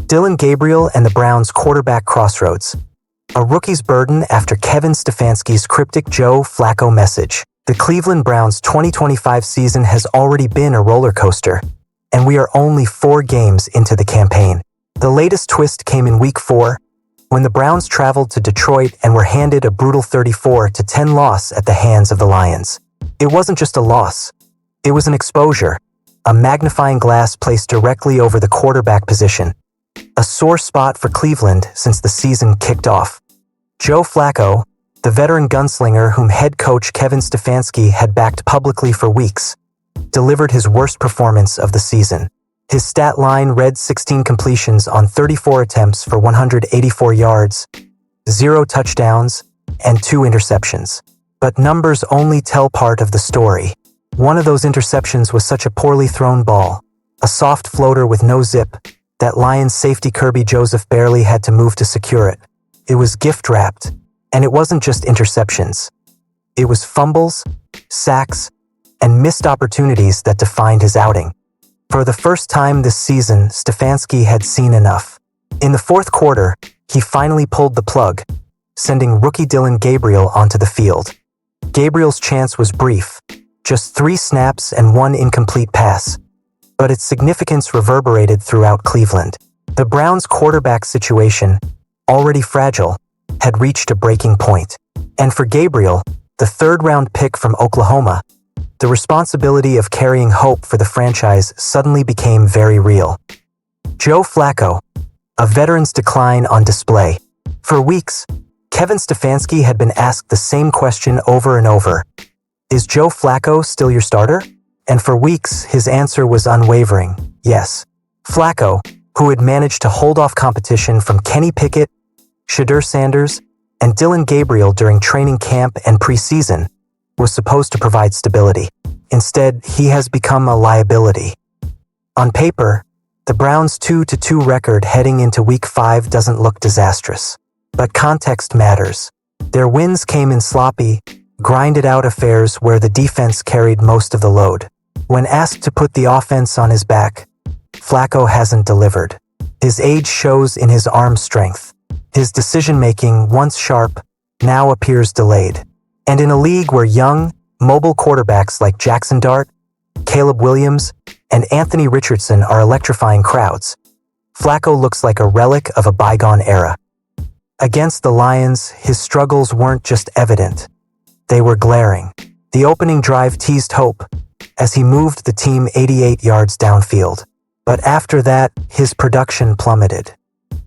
Dillon Gabriel and the Browns quarterback crossroads. A rookie's burden after Kevin Stefanski's cryptic Joe Flacco message. The Cleveland Browns' 2025 season has already been a roller coaster, and we are only 4 games into the campaign. The latest twist came in Week 4, when the Browns traveled to Detroit and were handed a brutal 34-10 loss at the hands of the Lions. It wasn't just a loss. It was an exposure, a magnifying glass placed directly over the quarterback position, a sore spot for Cleveland since the season kicked off. Joe Flacco, the veteran gunslinger whom head coach Kevin Stefanski had backed publicly for weeks, delivered his worst performance of the season. His stat line read 16 completions on 34 attempts for 184 yards, 0 touchdowns, and 2 interceptions. But numbers only tell part of the story. One of those interceptions was such a poorly thrown ball, a soft floater with no zip, that Lions safety Kirby Joseph barely had to move to secure it. It was gift-wrapped, and it wasn't just interceptions. It was fumbles, sacks, and missed opportunities that defined his outing. For the first time this season, Stefanski had seen enough. In the fourth quarter, he finally pulled the plug, sending rookie Dillon Gabriel onto the field. Gabriel's chance was brief, just 3 snaps and 1 incomplete pass, but its significance reverberated throughout Cleveland. The Browns' quarterback situation, already fragile, had reached a breaking point. And for Gabriel, the 3rd-round pick from Oklahoma, the responsibility of carrying hope for the franchise suddenly became very real. Joe Flacco, a veteran's decline on display. For weeks, Kevin Stefanski had been asked the same question over and over. Is Joe Flacco still your starter? And for weeks, his answer was unwavering, yes. Flacco, who had managed to hold off competition from Kenny Pickett, Shedeur Sanders, and Dillon Gabriel during training camp and preseason, was supposed to provide stability. Instead, he has become a liability. On paper, the Browns' 2-2 record heading into Week 5 doesn't look disastrous. But context matters. Their wins came in sloppy, grinded-out affairs where the defense carried most of the load. When asked to put the offense on his back, Flacco hasn't delivered. His age shows in his arm strength. His decision-making, once sharp, now appears delayed. And in a league where young, mobile quarterbacks like Jackson Dart, Caleb Williams, and Anthony Richardson are electrifying crowds, Flacco looks like a relic of a bygone era. Against the Lions, his struggles weren't just evident. They were glaring. The opening drive teased hope, as he moved the team 88 yards downfield. But after that, his production plummeted.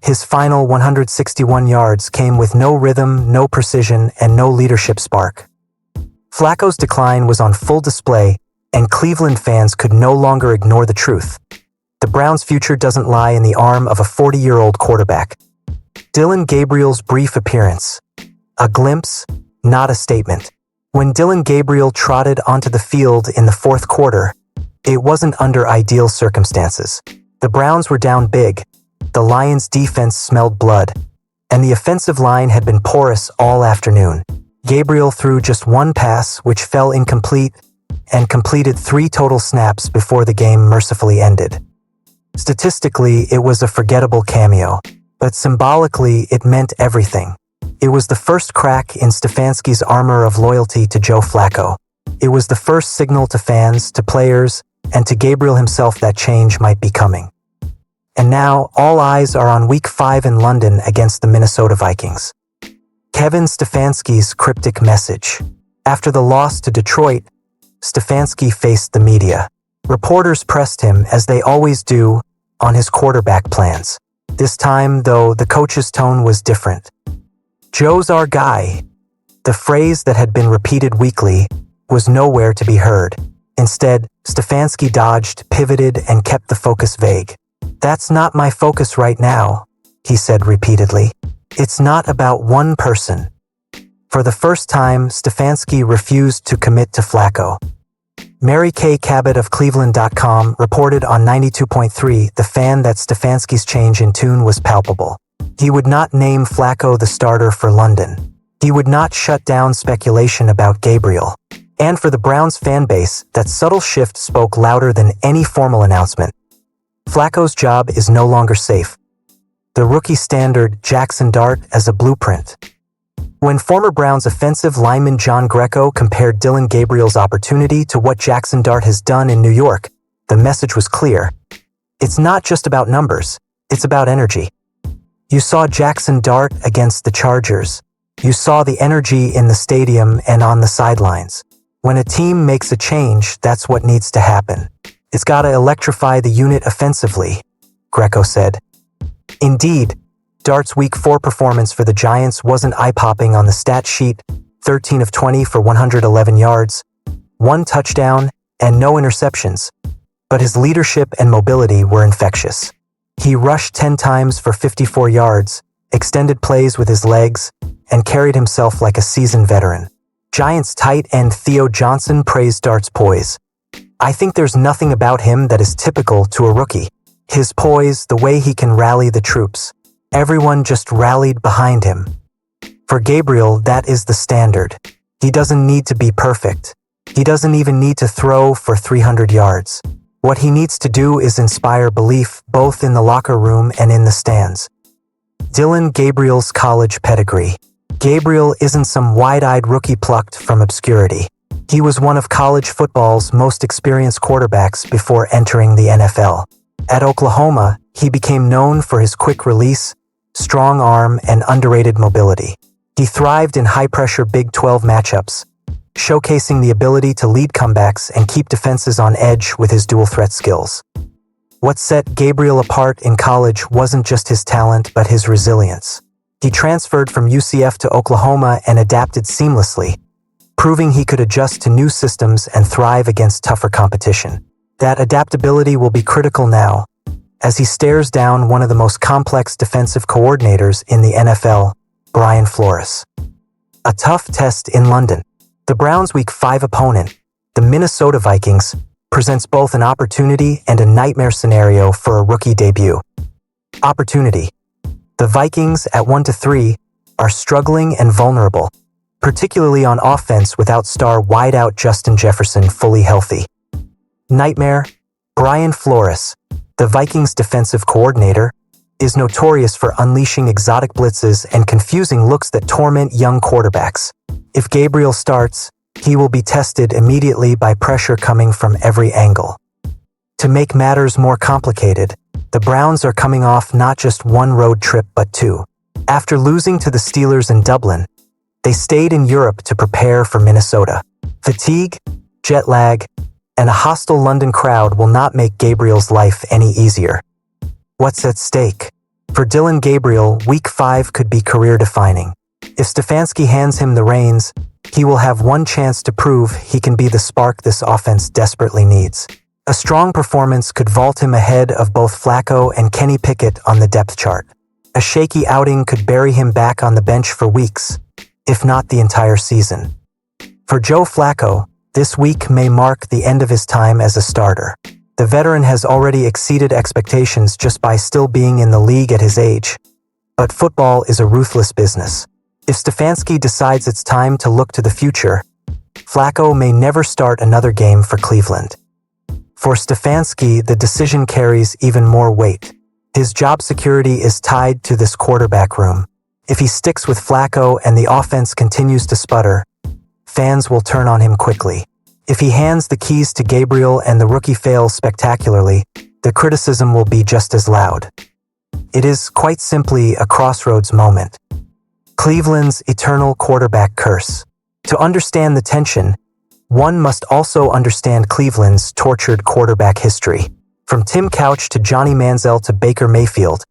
His final 161 yards came with no rhythm, no precision, and no leadership spark. Flacco's decline was on full display, and Cleveland fans could no longer ignore the truth. The Browns' future doesn't lie in the arm of a 40-year-old quarterback. Dillon Gabriel's brief appearance. A glimpse, not a statement. When Dillon Gabriel trotted onto the field in the fourth quarter, it wasn't under ideal circumstances. The Browns were down big, the Lions' defense smelled blood, and the offensive line had been porous all afternoon. Gabriel threw just 1 pass, which fell incomplete, and completed 3 total snaps before the game mercifully ended. Statistically, it was a forgettable cameo, but symbolically, it meant everything. It was the first crack in Stefanski's armor of loyalty to Joe Flacco. It was the first signal to fans, to players, and to Gabriel himself that change might be coming. And now, all eyes are on Week 5 in London against the Minnesota Vikings. Kevin Stefanski's cryptic message. After the loss to Detroit, Stefanski faced the media. Reporters pressed him, as they always do, on his quarterback plans. This time, though, the coach's tone was different. "Joe's our guy." The phrase that had been repeated weekly was nowhere to be heard. Instead, Stefanski dodged, pivoted, and kept the focus vague. "That's not my focus right now," he said repeatedly. "It's not about one person." For the first time, Stefanski refused to commit to Flacco. Mary Kay Cabot of Cleveland.com reported on 92.3 The Fan that Stefanski's change in tune was palpable. He would not name Flacco the starter for London. He would not shut down speculation about Gabriel. And for the Browns fan base, that subtle shift spoke louder than any formal announcement. Flacco's job is no longer safe. the rookie standard Jackson Dart as a blueprint. When former Browns offensive lineman John Greco compared Dillon Gabriel's opportunity to what Jackson Dart has done in New York, the message was clear. It's not just about numbers, it's about energy. You saw Jackson Dart against the Chargers. You saw the energy in the stadium and on the sidelines. When a team makes a change, that's what needs to happen. It's gotta electrify the unit offensively, Greco said. Indeed, Dart's Week 4 performance for the Giants wasn't eye-popping on the stat sheet: 13 of 20 for 111 yards, 1 touchdown, and no interceptions. But his leadership and mobility were infectious. He rushed 10 times for 54 yards, extended plays with his legs, and carried himself like a seasoned veteran. Giants tight end Theo Johnson praised Dart's poise. "I think there's nothing about him that is typical to a rookie. His poise, the way he can rally the troops. Everyone just rallied behind him." For Gabriel, that is the standard. He doesn't need to be perfect. He doesn't even need to throw for 300 yards. What he needs to do is inspire belief both in the locker room and in the stands. Dillon Gabriel's college pedigree. Gabriel isn't some wide-eyed rookie plucked from obscurity. He was one of college football's most experienced quarterbacks before entering the NFL. At Oklahoma, he became known for his quick release, strong arm, and underrated mobility. He thrived in high-pressure Big 12 matchups, showcasing the ability to lead comebacks and keep defenses on edge with his dual-threat skills. What set Gabriel apart in college wasn't just his talent but his resilience. He transferred from UCF to Oklahoma and adapted seamlessly, proving he could adjust to new systems and thrive against tougher competition. That adaptability will be critical now, as he stares down one of the most complex defensive coordinators in the NFL, Brian Flores. A tough test in London. The Browns' Week 5 opponent, the Minnesota Vikings, presents both an opportunity and a nightmare scenario for a rookie debut. Opportunity. The Vikings, at 1-3, are struggling and vulnerable, particularly on offense without star wideout Justin Jefferson fully healthy. Nightmare. Brian Flores, the Vikings' defensive coordinator, is notorious for unleashing exotic blitzes and confusing looks that torment young quarterbacks. If Gabriel starts, he will be tested immediately by pressure coming from every angle. To make matters more complicated, the Browns are coming off not just one road trip but 2. After losing to the Steelers in Dublin, they stayed in Europe to prepare for Minnesota. Fatigue, jet lag, and a hostile London crowd will not make Gabriel's life any easier. What's at stake? For Dillon Gabriel, Week 5 could be career-defining. If Stefanski hands him the reins, he will have one chance to prove he can be the spark this offense desperately needs. A strong performance could vault him ahead of both Flacco and Kenny Pickett on the depth chart. A shaky outing could bury him back on the bench for weeks, if not the entire season. For Joe Flacco, this week may mark the end of his time as a starter. The veteran has already exceeded expectations just by still being in the league at his age. But football is a ruthless business. If Stefanski decides it's time to look to the future, Flacco may never start another game for Cleveland. For Stefanski, the decision carries even more weight. His job security is tied to this quarterback room. If he sticks with Flacco and the offense continues to sputter, fans will turn on him quickly. If he hands the keys to Gabriel and the rookie fails spectacularly, the criticism will be just as loud. It is quite simply a crossroads moment. Cleveland's eternal quarterback curse. To understand the tension, one must also understand Cleveland's tortured quarterback history. From Tim Couch to Johnny Manziel to Baker Mayfield,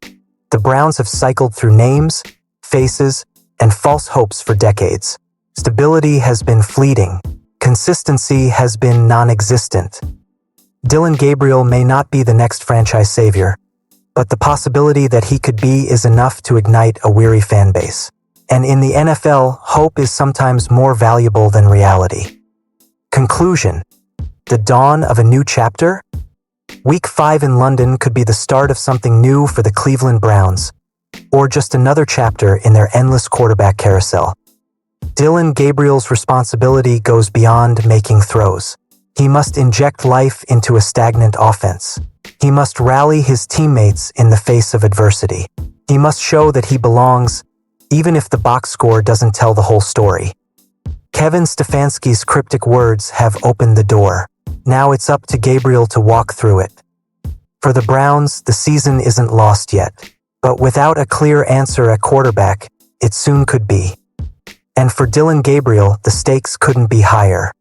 the Browns have cycled through names, faces, and false hopes for decades. Stability has been fleeting. Consistency has been non-existent. Dillon Gabriel may not be the next franchise savior, but the possibility that he could be is enough to ignite a weary fan base. And in the NFL, hope is sometimes more valuable than reality. Conclusion. The dawn of a new chapter? Week 5 in London could be the start of something new for the Cleveland Browns, or just another chapter in their endless quarterback carousel. Dillon Gabriel's responsibility goes beyond making throws. He must inject life into a stagnant offense. He must rally his teammates in the face of adversity. He must show that he belongs, even if the box score doesn't tell the whole story. Kevin Stefanski's cryptic words have opened the door. Now it's up to Gabriel to walk through it. For the Browns, the season isn't lost yet. But without a clear answer at quarterback, it soon could be. And for Dillon Gabriel, the stakes couldn't be higher.